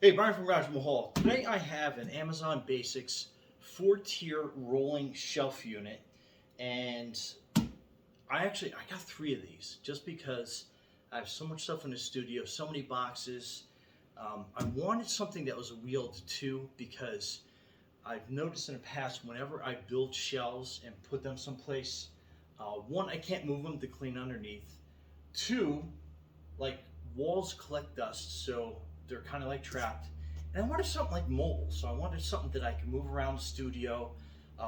Hey, Brian from Garage Mahal. Today I have an Amazon Basics 4-tier rolling shelf unit, and I got 3 of these just because I have so much stuff in the studio, so many boxes. I wanted something that was wheeled too because I've noticed in the past whenever I build shelves and put them someplace, one, I can't move them to clean underneath. Two, like walls collect dust, so they're kind of like trapped. And I wanted something like mobile, so I wanted something that I could move around the studio,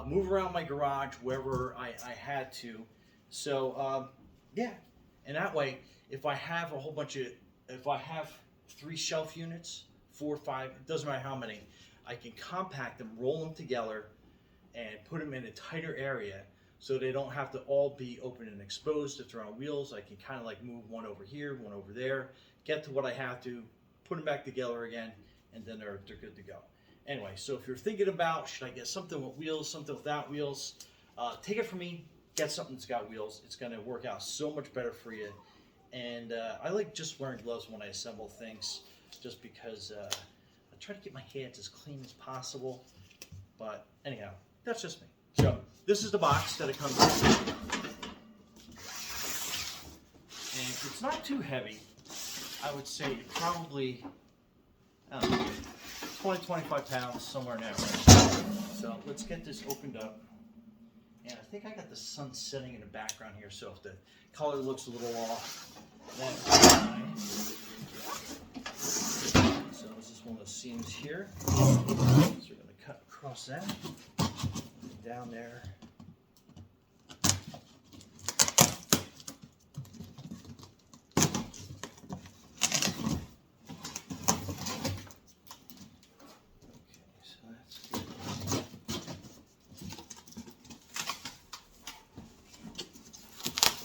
move around my garage wherever I had to. So yeah, and that way, if I have if I have 3 shelf units, 4, 5, it doesn't matter how many, I can compact them, roll them together, and put them in a tighter area so they don't have to all be open and exposed. If they're on wheels, I can kind of like move one over here, one over there, get to what I have to, put them back together again, and then they're good to go. Anyway, so if you're thinking about, should I get something with wheels, something without wheels, take it from me, get something that's got wheels. It's going to work out so much better for you. And I like just wearing gloves when I assemble things, just because I try to get my hands as clean as possible. But anyhow, that's just me. So this is the box that it comes in. And it's not too heavy. I would say it probably, I don't know, 20, 25 pounds, somewhere in that range. So let's get this opened up. And I think I got the sun setting in the background here, so if the color looks a little off, that's fine. So this is one of the seams here. So we're going to cut across that, and down there.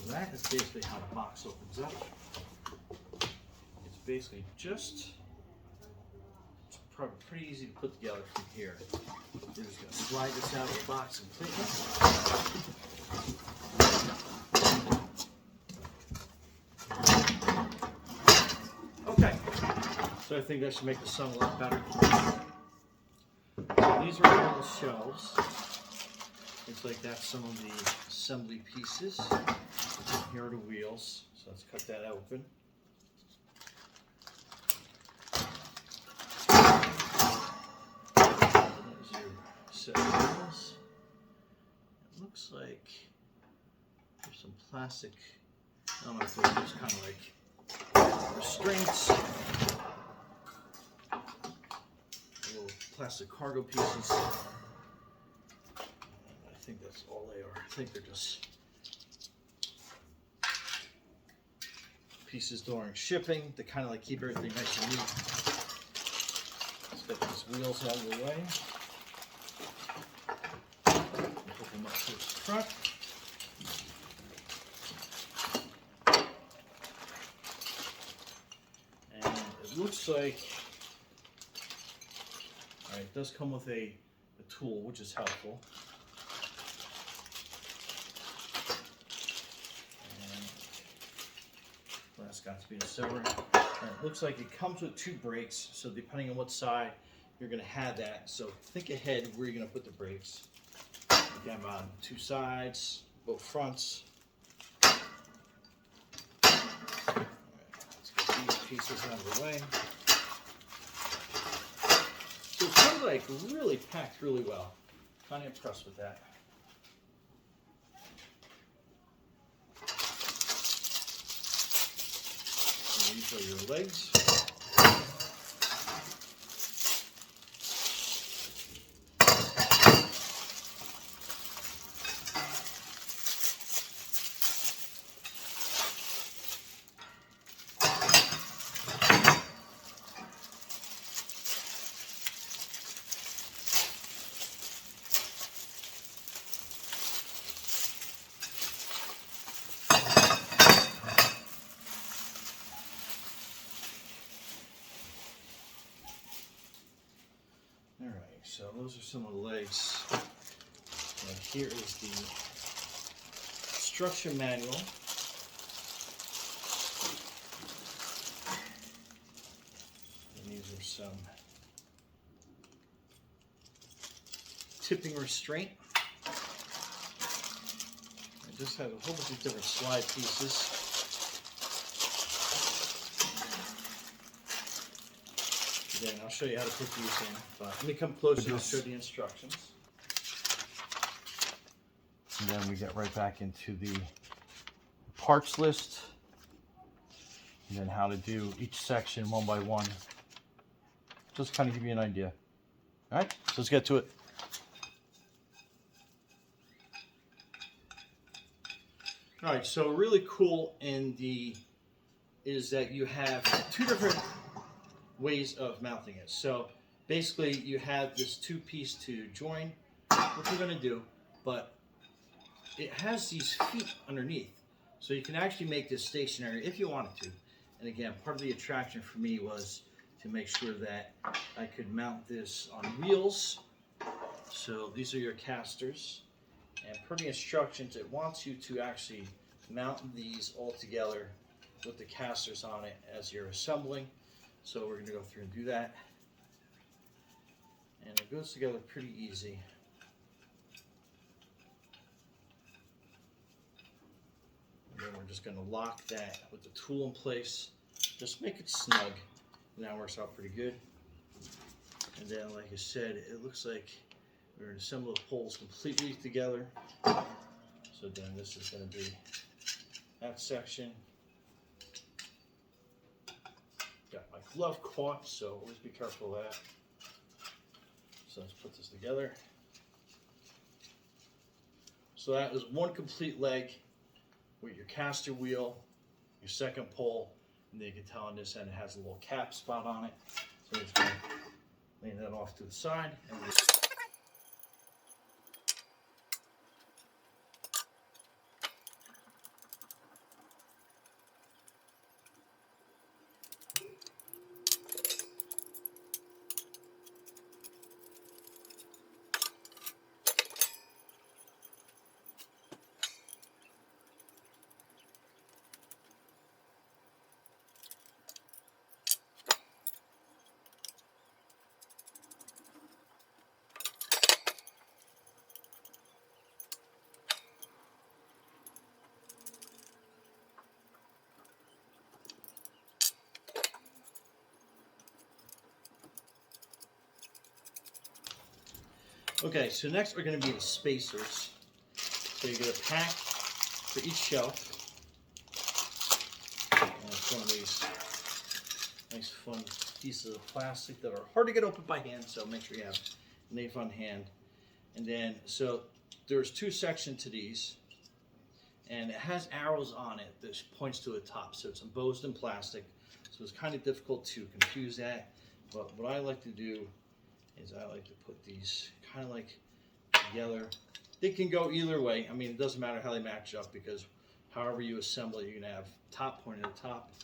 That is basically how the box opens up. It's basically it's probably pretty easy to put together from here. We're just going to slide this out of the box completely. Okay, so I think that should make the sun a lot better. So these are all the shelves. Looks like that's some of the assembly pieces. Here are the wheels, so let's cut that open. There's your set of wheels. It looks like there's some plastic, I don't know if they're just kind of like restraints. Little plastic cargo pieces. I think that's all they are. I think they're just pieces during shipping to kind of like keep everything nice and neat. Let's get these wheels out of the way. Put them up to the truck. And it looks like, all right, it does come with a tool, which is helpful. That's got to be a sewer. And it looks like it comes with 2 brakes, so depending on what side you're going to have that. So think ahead where you're going to put the brakes. Again, on 2 sides, both fronts. All right, let's get these pieces out of the way. So it's kind of like really packed really well. Kind of impressed with that. These are your legs. Alright, so those are some of the legs. And here is the instruction manual. And these are some tipping restraint. It just has a whole bunch of different slide pieces. Then I'll show you how to put these in. But let me come closer and I'll show the instructions. And then we get right back into the parts list. And then how to do each section one by one. Just kind of give you an idea. All right, so let's get to it. All right, so really cool is that you have two different ways of mounting it. So basically you have this two-piece to join, which we're going to do, but it has these feet underneath. So you can actually make this stationary if you wanted to. And again, part of the attraction for me was to make sure that I could mount this on wheels. So these are your casters. And per the instructions, it wants you to actually mount these all together with the casters on it as you're assembling. So we're going to go through and do that. And it goes together pretty easy. And then we're just going to lock that with the tool in place. Just make it snug. And that works out pretty good. And then, like I said, it looks like we're going to assemble the poles completely together. So then this is going to be that section. Got my glove caught, so always be careful of that. So let's put this together. So that is one complete leg with your caster wheel, your second pole, and then you can tell on this end it has a little cap spot on it. So just going to lay that off to the side. And okay, so next are going to be the spacers. So you get a pack for each shelf. And it's one of these nice fun pieces of plastic that are hard to get open by hand, so make sure you have a knife on hand. And then, so there's two sections to these, and it has arrows on it that points to the top. So it's embossed in plastic, so it's kind of difficult to confuse that. But what I like to do is I like to put these kind of like together. They can go either way. I mean, it doesn't matter how they match up, because however you assemble it, you're gonna have top pointing at the top.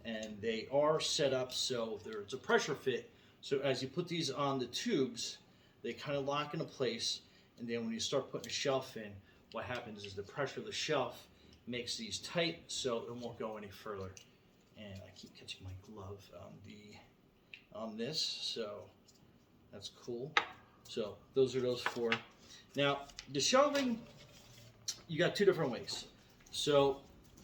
And they are set up so there's a pressure fit. So as you put these on the tubes, they kind of lock into place. And then when you start putting a shelf in, what happens is the pressure of the shelf makes these tight, so it won't go any further. And I keep catching my glove on this, so that's cool. So those are those four. Now the shelving, you got two different ways. So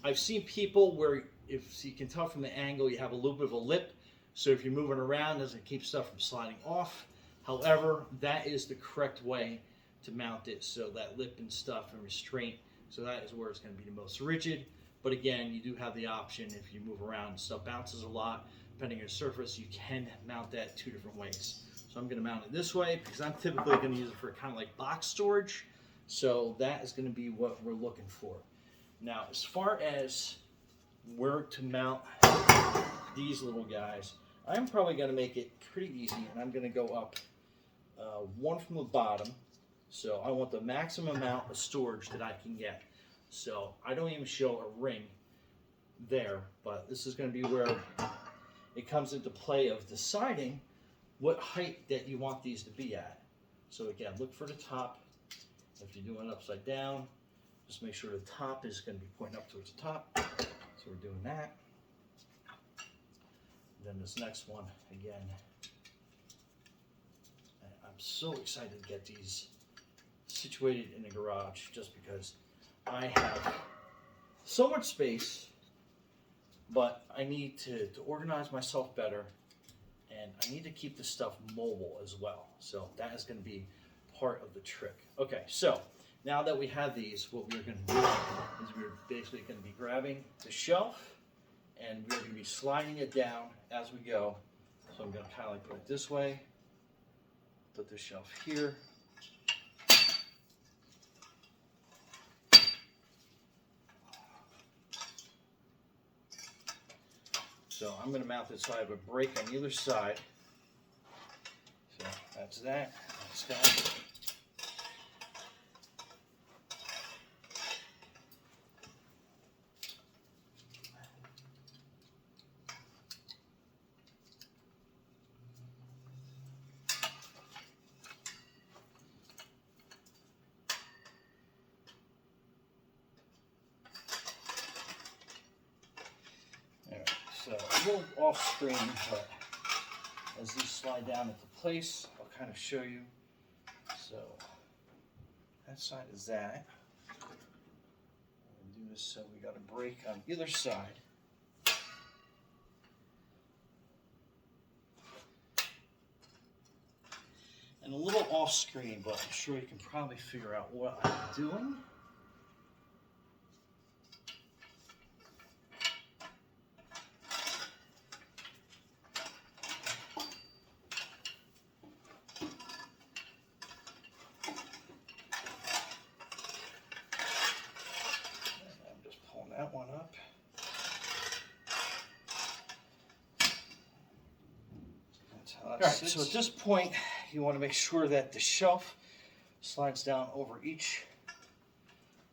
I've seen people where, if you can tell from the angle, you have a little bit of a lip. So if you're moving around, it doesn't keep stuff from sliding off. However, that is the correct way to mount it. So that lip and stuff and restraint. So that is where it's going to be the most rigid. But again, you do have the option, if you move around and stuff bounces a lot, depending on your surface, you can mount that two different ways. So I'm going to mount it this way because I'm typically going to use it for kind of like box storage. So that is going to be what we're looking for. Now, as far as where to mount these little guys, I'm probably going to make it pretty easy, and I'm going to go up one from the bottom. So I want the maximum amount of storage that I can get. So I don't even show a ring there, but this is going to be where it comes into play of deciding what height that you want these to be at. So again, look for the top. If you're doing it upside down, just make sure the top is going to be pointing up towards the top. So we're doing that. Then this next one, again, I'm so excited to get these situated in the garage just because I have so much space, but I need to organize myself better, and I need to keep the stuff mobile as well. So that is going to be part of the trick. Okay, so now that we have these, what we're going to do is we're basically going to be grabbing the shelf, and we're going to be sliding it down as we go. So I'm going to kind of like go it this way, put the shelf here. So I'm going to mount it so I have a break on either side. So that's that. That's that. Alright, so a little off screen, but as these slide down into place, I'll kind of show you. So that side is that. Do this so we got a break on either side. And a little off screen, but I'm sure you can probably figure out what I'm doing. That one up. All right, so at this point, you want to make sure that the shelf slides down over each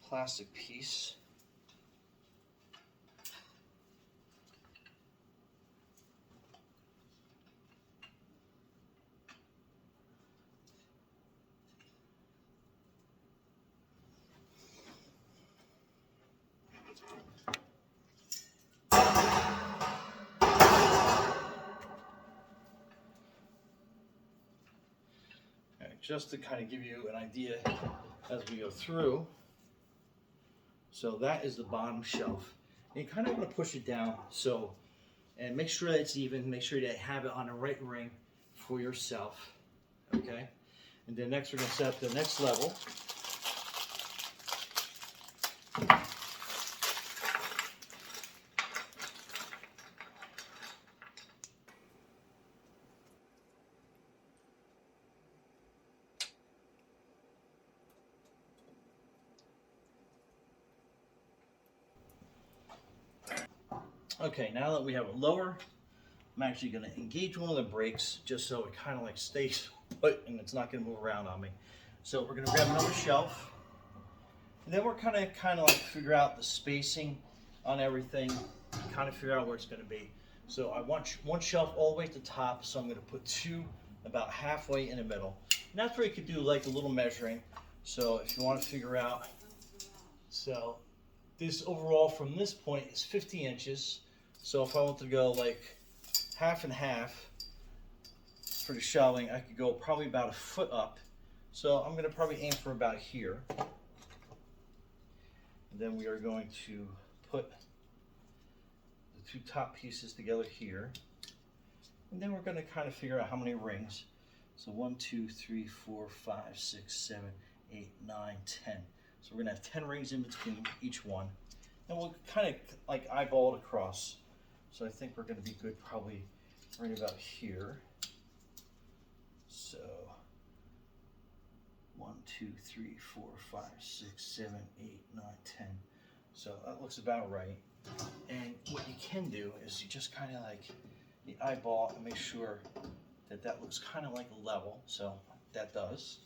plastic piece. Just to kind of give you an idea as we go through. So that is the bottom shelf. And you kind of want to push it down and make sure that it's even, make sure that you have it on the right ring for yourself. Okay? And then next we're going to set up the next level. Okay, now that we have it lower, I'm actually going to engage one of the brakes just so it kind of like stays put and it's not going to move around on me. So we're going to grab another shelf, and then we're kind of like figure out the spacing on everything, kind of figure out where it's going to be. So I want one shelf all the way at the top, so I'm going to put two about halfway in the middle. And that's where you could do like a little measuring. So if you want to figure out, so this overall from this point is 50 inches. So if I want to go like half and half for the shelving, I could go probably about a foot up. So I'm going to probably aim for about here. And then we are going to put the two top pieces together here. And then we're going to kind of figure out how many rings. So 1, 2, 3, 4, 5, 6, 7, 8, 9, 10. So we're going to have 10 rings in between each one. And we'll kind of like eyeball it across. So I think we're going to be good probably right about here. So 1, 2, 3, 4, 5, 6, 7, 8, 9, 10. So that looks about right. And what you can do is you just kind of like the eyeball and make sure that that looks kind of like a level. So that does.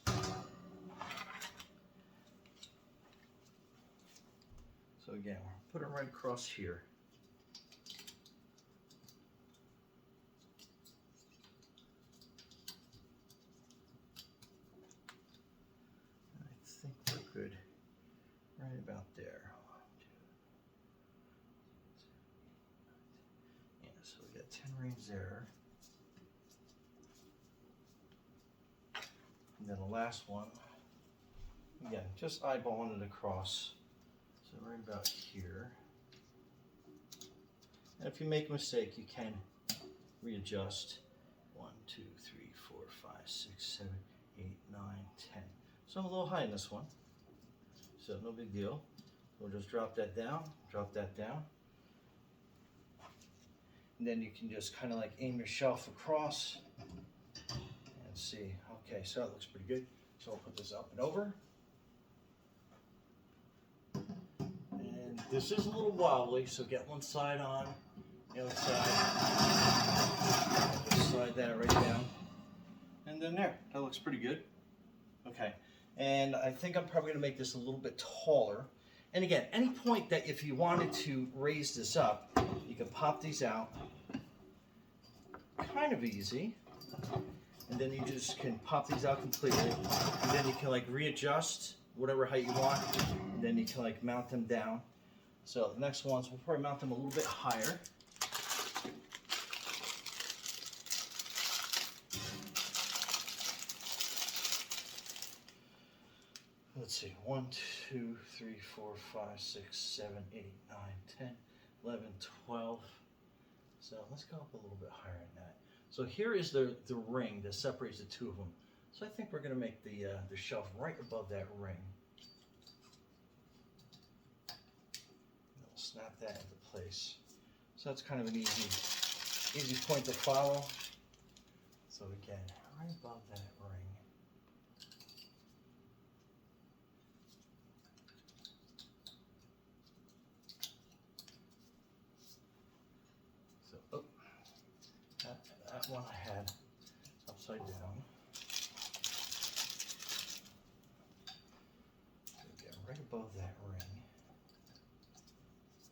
So again, we'll put it right across here. I think we're good right about there. 1, 2, 3, 4, 5, 6, 7, 8, 9, 10. Yeah, so we got 10 rings there. And then the last one Again, just eyeballing it across. So right about here. And if you make a mistake, you can readjust. 1, 2, 3, 4, 5, 6, 7, 8, 9, 10. So I'm a little high in this one. So no big deal. We'll just drop that down, drop that down. And then you can just kind of like aim your shelf across and see. Okay, so that looks pretty good. So I'll put this up and over. And this is a little wobbly, so get one side on, the other side. Just slide that right down. And then there, that looks pretty good. Okay, and I think I'm probably gonna make this a little bit taller. And again, any point that if you wanted to raise this up, you can pop these out. Kind of easy. And then you just can pop these out completely. And then you can like readjust whatever height you want. And then you can like mount them down. So the next ones, we'll probably mount them a little bit higher. Let's see, 1, 2, 3, 4, 5, 6, 7, 8, 9, 10, 11, 12. So let's go up a little bit higher than that. So here is the ring that separates the two of them. So I think we're going to make the shelf right above that ring. And we'll snap that into place. So that's kind of an easy point to follow. So again, right above that ring. That one I had upside down. So get right above that ring.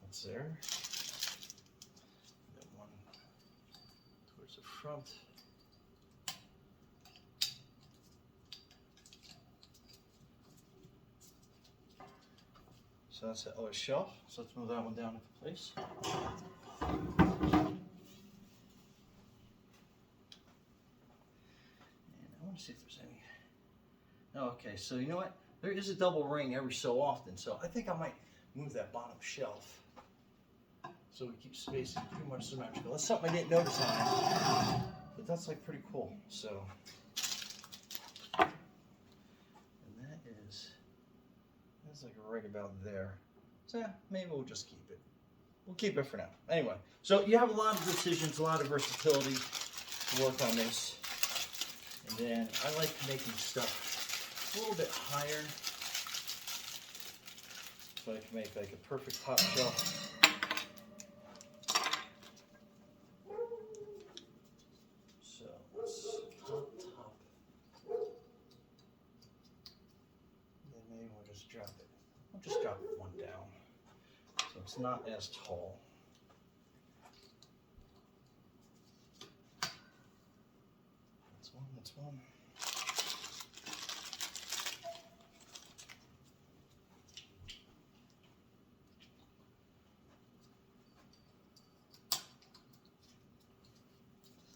That's there. Then one towards the front. So that's the other shelf. So let's move that one down into place. See if there's any. Oh, okay, so you know what? There is a double ring every so often, so I think I might move that bottom shelf so we keep spacing pretty much symmetrical. That's something I didn't notice on it, but that's like pretty cool. So, and that's like right about there. So yeah, maybe we'll just keep it. We'll keep it for now. Anyway, so you have a lot of decisions, a lot of versatility to work on this. And then I like making stuff a little bit higher so I can make like a perfect top shelf. So let's top. And then maybe we'll just drop it. We'll just drop it one down so it's not as tall. That's one.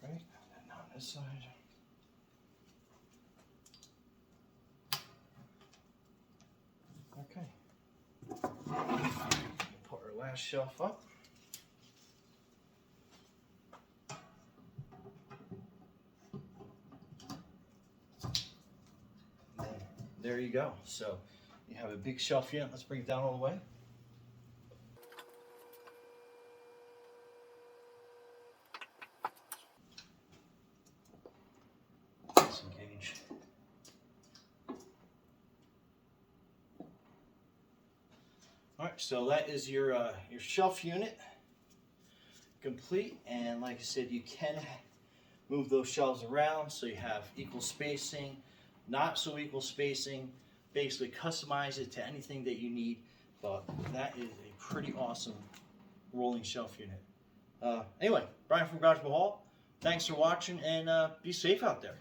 Right, and on this side. Okay. Put our last shelf up. There you go. So you have a big shelf unit. Let's bring it down all the way. Disengage. All right, so that is your shelf unit complete. And like I said, you can move those shelves around so you have equal spacing. Not so equal spacing, basically customize it to anything that you need, but that is a pretty awesome rolling shelf unit. Anyway, Brian from Garage Hall, thanks for watching, and be safe out there.